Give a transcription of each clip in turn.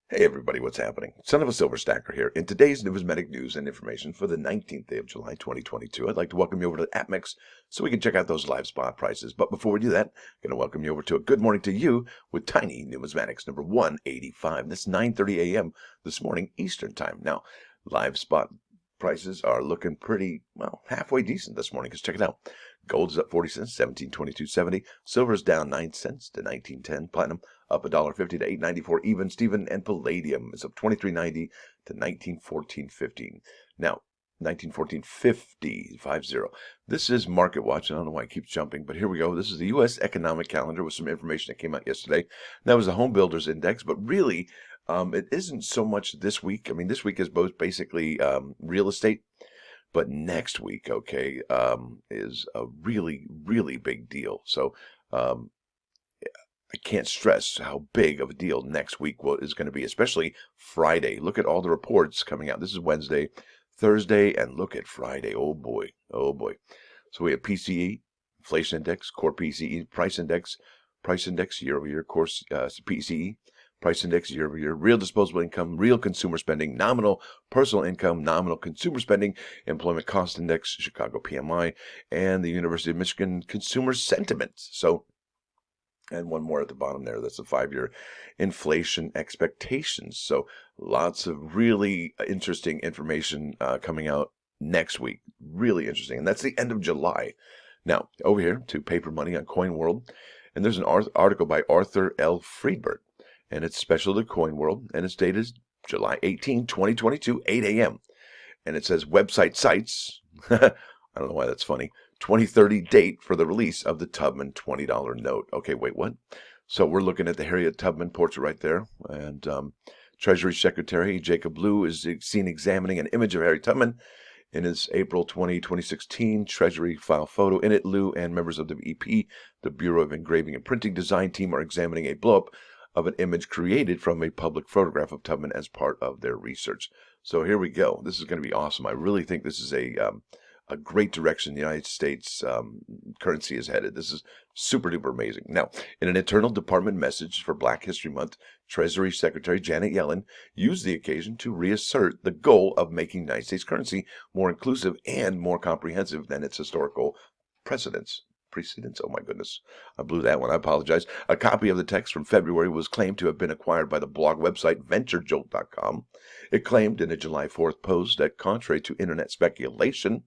Hey everybody, what's happening? Son of a Silver Stacker here. In today's numismatic news and information for the 19th day of July 2022, I'd like to welcome you over to APMEX so we can check out those live spot prices. But before we do that, I'm going to welcome you over to a good morning to you with Tiny Numismatics number 185. That's 9:30 a.m. this morning Eastern Time. Now, live spot prices are looking pretty, well, halfway decent this morning because check it out. Gold is up 40 cents, 17.2270. Silver is down 9 cents to 19.10. Platinum up $1.50 to 8.94 even Steven, and palladium is up 23.90 to 19.14.15. Now, 19.14.50. This is Market Watch. I don't know why it keeps jumping, but here we go. This is the U.S. economic calendar with some information that came out yesterday. That was the Home Builders Index, but really, it isn't so much this week. I mean, this week is both basically real estate. But next week, okay, is a really, really big deal. So I can't stress how big of a deal next week is going to be, especially Friday. Look at all the reports coming out. This is Wednesday, Thursday, and look at Friday. Oh boy, oh boy. So we have PCE, inflation index, core PCE, price index year over year, core PCE. Price index year over year, real disposable income, real consumer spending, nominal personal income, nominal consumer spending, employment cost index, Chicago PMI, and the University of Michigan consumer sentiment. So, and one more at the bottom there, that's the 5-year inflation expectations. So lots of really interesting information coming out next week. Really interesting. And that's the end of July. Now, over here to Paper Money on Coin World. And there's an article by Arthur L. Friedberg. And it's special to Coin World, and its date is July 18, 2022, 8 a.m. And it says website sites, I don't know why that's funny, 2030 date for the release of the Tubman $20 note. Okay, wait, what? So we're looking at the Harriet Tubman portrait right there, and Treasury Secretary Jacob Lew is seen examining an image of Harriet Tubman in his April 2016 Treasury file photo. In it, Lew and members of the EP, the Bureau of Engraving and Printing Design team, are examining a blow-up of an image created from a public photograph of Tubman as part of their research. So here we go. This is going to be awesome. I really think this is a great direction the United States currency is headed. This is super duper amazing. Now, in an internal department message for Black History Month, Treasury Secretary Janet Yellen used the occasion to reassert the goal of making United States currency more inclusive and more comprehensive than its historical precedents. Oh my goodness, I blew that one. I apologize. A copy of the text from February was claimed to have been acquired by the blog website VentureJolt.com. It claimed in a July 4th post that, contrary to internet speculation,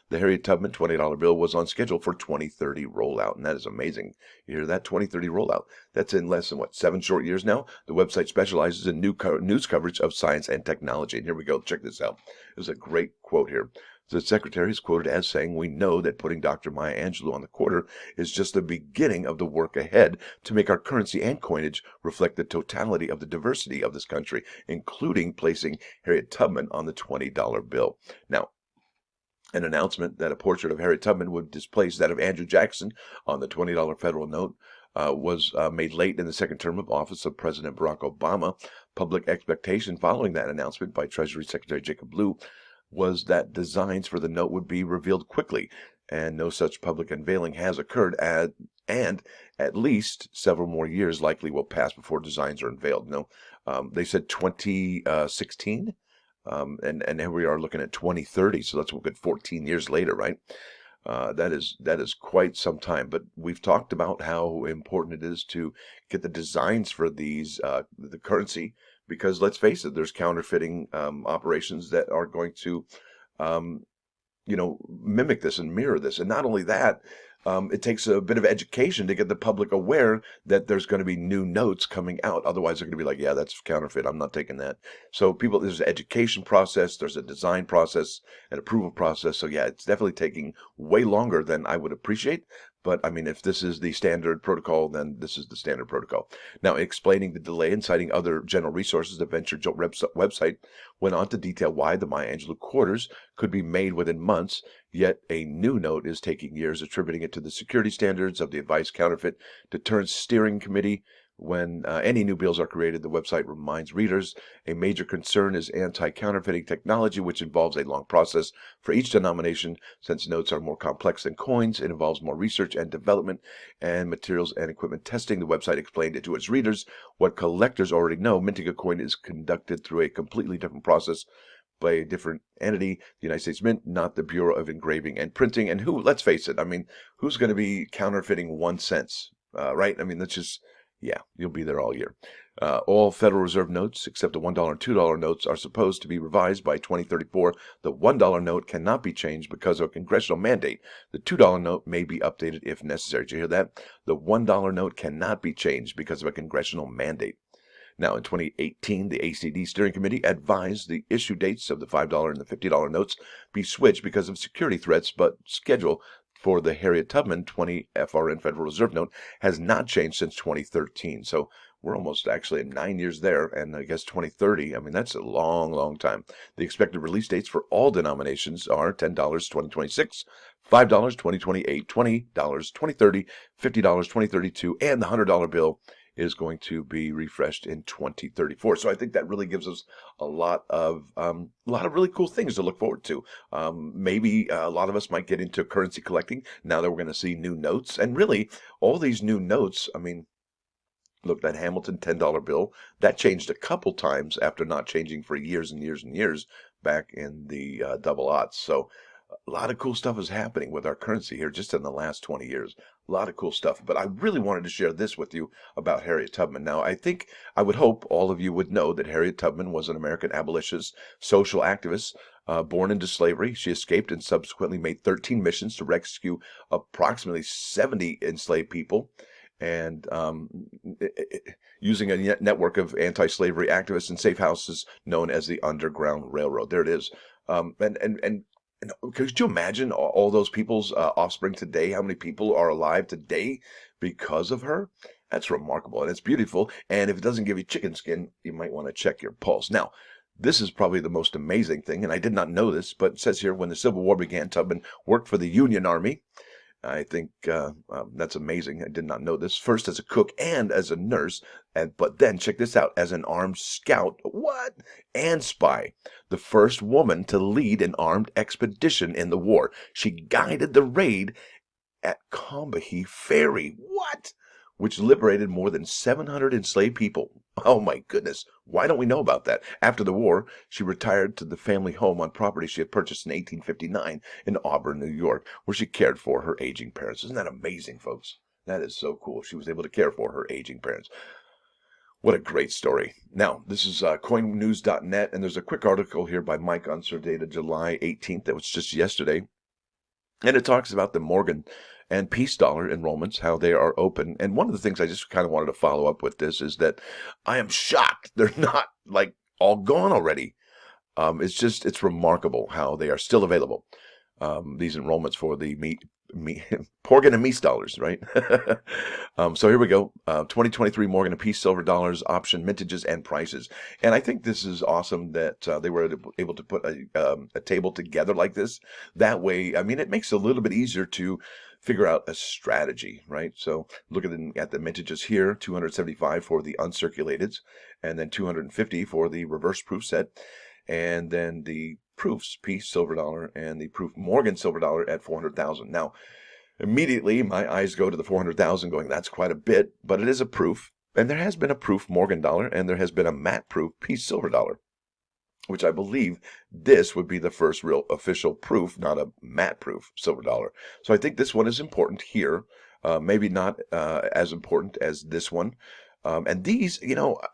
the Harriet Tubman $20 bill was on schedule for 2030 rollout, and that is amazing. You hear that? 2030 rollout. That's in less than, 7 short years now? The website specializes in news coverage of science and technology. And here we go. Check this out. There's a great quote here. The secretary is quoted as saying, "We know that putting Dr. Maya Angelou on the quarter is just the beginning of the work ahead to make our currency and coinage reflect the totality of the diversity of this country, including placing Harriet Tubman on the $20 bill." Now, an announcement that a portrait of Harriet Tubman would displace that of Andrew Jackson on the $20 federal note was made late in the second term of office of President Barack Obama. Public expectation following that announcement by Treasury Secretary Jacob Lew was that designs for the note would be revealed quickly, and no such public unveiling has occurred, and at least several more years likely will pass before designs are unveiled. No, they said 2016, and here we are looking at 2030, so that's a good 14 years later, right? That is quite some time, but we've talked about how important it is to get the designs for these the currency, because let's face it, there's counterfeiting operations that are going to mimic this and mirror this. And not only that, it takes a bit of education to get the public aware that there's going to be new notes coming out. Otherwise, they're going to be like, yeah, that's counterfeit. I'm not taking that. So there's an education process, there's a design process, an approval process. So yeah, it's definitely taking way longer than I would appreciate. But I mean, if this is the standard protocol, then this is the standard protocol. Now, explaining the delay and citing other general resources, the Venture Jolt website went on to detail why the Maya Angelou quarters could be made within months, yet a new note is taking years, attributing it to the security standards of the Advice Counterfeit Deterrence Steering Committee, When any new bills are created, the website reminds readers a major concern is anti-counterfeiting technology, which involves a long process for each denomination. Since notes are more complex than coins, it involves more research and development and materials and equipment testing. The website explained it to its readers what collectors already know. Minting a coin is conducted through a completely different process by a different entity, the United States Mint, not the Bureau of Engraving and Printing. And who, let's face it, I mean, who's going to be counterfeiting 1 cent, right? I mean, that's just, yeah, you'll be there all year. All Federal Reserve notes, except the $1 and $2 notes, are supposed to be revised by 2034. The $1 note cannot be changed because of a congressional mandate. The $2 note may be updated if necessary. Did you hear that? The $1 note cannot be changed because of a congressional mandate. Now, in 2018, the ACD Steering Committee advised the issue dates of the $5 and the $50 notes be switched because of security threats, but schedule for the Harriet Tubman 20 FRN Federal Reserve note has not changed since 2013. So we're almost actually at 9 years there, and I guess 2030, I mean, that's a long, long time. The expected release dates for all denominations are $10 2026, $5 2028, $20 2030, $50 2032, and the $100 bill is going to be refreshed in 2034. So I think that really gives us a lot of really cool things to look forward to. Maybe a lot of us might get into currency collecting now that we're going to see new notes. And really, all these new notes, I mean, look, that Hamilton $10 bill, that changed a couple times after not changing for years and years and years back in the double aughts. So a lot of cool stuff is happening with our currency here just in the last 20 years. A lot of cool stuff. But I really wanted to share this with you about Harriet Tubman. Now, I would hope all of you would know that Harriet Tubman was an American abolitionist, social activist, born into slavery. She escaped and subsequently made 13 missions to rescue approximately 70 enslaved people. And using a network of anti-slavery activists and safe houses known as the Underground Railroad. There it is. And could you imagine all those people's offspring today? How many people are alive today because of her? That's remarkable, and it's beautiful. And if it doesn't give you chicken skin, you might want to check your pulse. Now, this is probably the most amazing thing, and I did not know this, but it says here, when the Civil War began, Tubman worked for the Union Army. I think that's amazing. I did not know this. First as a cook and as a nurse, but then check this out, as an armed scout, what? And spy. The first woman to lead an armed expedition in the war. She guided the raid at Combahee Ferry. What? Which liberated more than 700 enslaved people. Oh my goodness. Why don't we know about that? After the war, she retired to the family home on property she had purchased in 1859 in Auburn, New York, where she cared for her aging parents. Isn't that amazing, folks? That is so cool. She was able to care for her aging parents. What a great story. Now, this is coinnews.net, and there's a quick article here by Mike Unser dated July 18th. That was just yesterday. And it talks about the Morgan and Peace Dollar enrollments, how they are open. And one of the things I just kind of wanted to follow up with this is that I am shocked they're not like all gone already. It's remarkable how they are still available. These enrollments for the Morgan and Peace dollars, right? So here we go. 2023 Morgan and Peace silver dollars, option mintages and prices. And I think this is awesome that they were able to put a table together like this. That way, I mean, it makes it a little bit easier to figure out a strategy, right? So look at the mintages here, 275 for the uncirculateds, and then 250 for the reverse proof set, and then the proofs, Peace silver dollar and the proof Morgan silver dollar at 400,000. Now, immediately my eyes go to the 400,000 going, that's quite a bit, but it is a proof. And there has been a proof Morgan dollar, and there has been a matte proof Peace silver dollar, which I believe this would be the first real official proof, not a matte proof silver dollar. So I think this one is important here. Maybe not as important as this one. And these,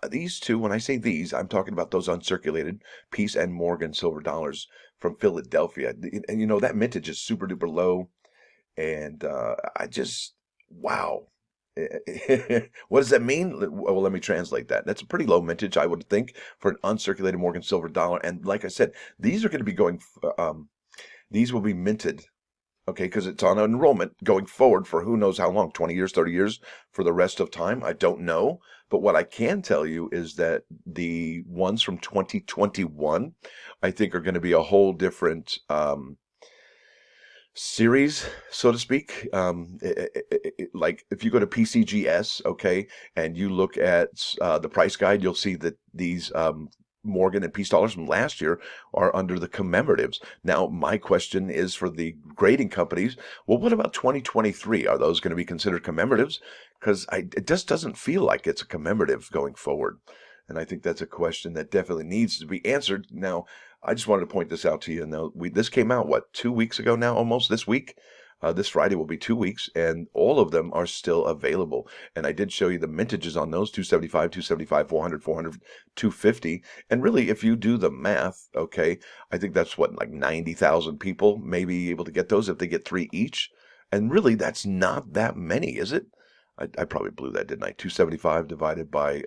these two, when I say these, I'm talking about those uncirculated Peace and Morgan silver dollars from Philadelphia. And, that mintage is super duper low. And wow. What does that mean? Well, let me translate that. That's a pretty low mintage, I would think, for an uncirculated Morgan silver dollar. And like I said, these are going to be these will be minted, okay, because it's on an enrollment going forward for who knows how long, 20 years, 30 years, for the rest of time. I don't know. But what I can tell you is that the ones from 2021, I think, are going to be a whole different series, so to speak. Like if you go to PCGS, okay, and you look at the price guide, you'll see that these Morgan and Peace dollars from last year are under the commemoratives. Now, my question is for the grading companies. Well, what about 2023? Are those going to be considered commemoratives? Because it just doesn't feel like it's a commemorative going forward. And I think that's a question that definitely needs to be answered. Now, I just wanted to point this out to you. Now, this came out, what, 2 weeks ago now, almost this week? This Friday will be 2 weeks, and all of them are still available. And I did show you the mintages on those 275, 275, 400, 400, 250. And really, if you do the math, okay, I think that's what, like 90,000 people may be able to get those if they get three each. And really, that's not that many, is it? I probably blew that, didn't I? 275 divided by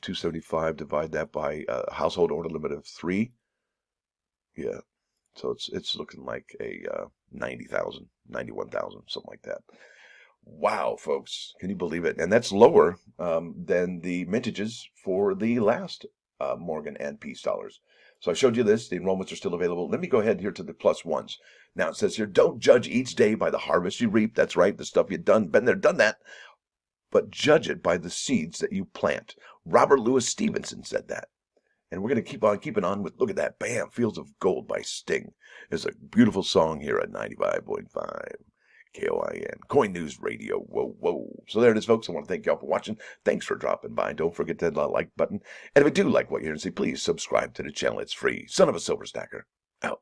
275, divide that by a household order limit of 3. Yeah. So it's looking like a 90,000, 91,000, something like that. Wow, folks, can you believe it? And that's lower than the mintages for the last Morgan and Peace dollars. So I showed you this. The enrollments are still available. Let me go ahead here to the plus ones. Now it says here, don't judge each day by the harvest you reap. That's right, the stuff you've done, been there, done that. But judge it by the seeds that you plant. Robert Louis Stevenson said that. And we're going to keep on keeping on with, look at that, bam, Fields of Gold by Sting. It's a beautiful song here at 95.5 KOIN, Coin News Radio. Whoa, whoa. So there it is, folks. I want to thank y'all for watching. Thanks for dropping by. Don't forget to hit that like button. And if you do like what you're hearing, say, please subscribe to the channel. It's free. Son of a Silver Stacker, out.